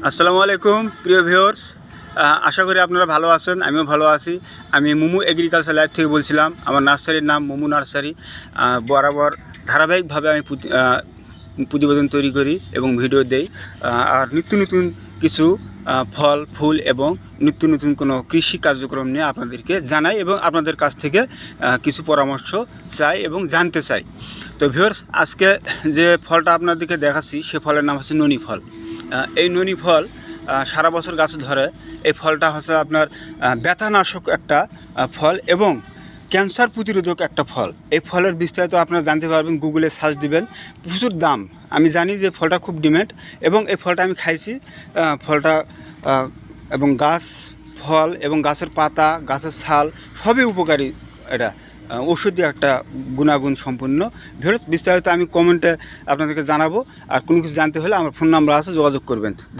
আসসালামু আলাইকুম প্রিয় ভিউয়ার্স, আশা করি আপনারা ভালো আছেন। আমিও ভালো আছি। আমি মুমু এগ্রিকালচার লাইফ থেকে বলছিলাম। আমার নার্সারির নাম মুমু নার্সারি। বরাবর ধারাবাহিকভাবে আমি প্রতিবেদন তৈরি করি এবং ভিডিও দেই। আর নিত্য নতুন কিছু ফল ফুল এবং নিত্য নতুন কোনো কৃষি কার্যক্রম নিয়ে আপনাদেরকে জানাই এবং আপনাদের কাছ থেকে কিছু পরামর্শ চাই এবং জানতে চাই। তো ভিউয়ার্স, আজকে যে ফলটা আপনাদেরকে দেখাচ্ছি সে ফলের নাম হচ্ছে ননি ফল। এই ননি ফল সারা বছর গাছে ধরে। এই ফলটা হচ্ছে আপনার ব্যথানাশক একটা ফল এবং ক্যান্সার প্রতিরোধক একটা ফল। এই ফলের বিস্তারিত আপনারা জানতে পারবেন, গুগলে সার্চ দিবেন। প্রচুর দাম। আমি জানি যে ফলটা খুব ডিমান্ড এবং এই ফলটা আমি খাইছি। ফলটা এবং গাছ ফল এবং গাছের পাতা গাছের ছাল সবই উপকারী। এটা ঔষধি একটা গুণাগুণ সম্পন্ন। ভিউয়ার্স, বিস্তারিত আমি কমেন্টে আপনাদেরকে জানাবো। আর কোনো কিছু জানতে হলে আমার ফোন নাম্বার আছে, যোগাযোগ করবেন।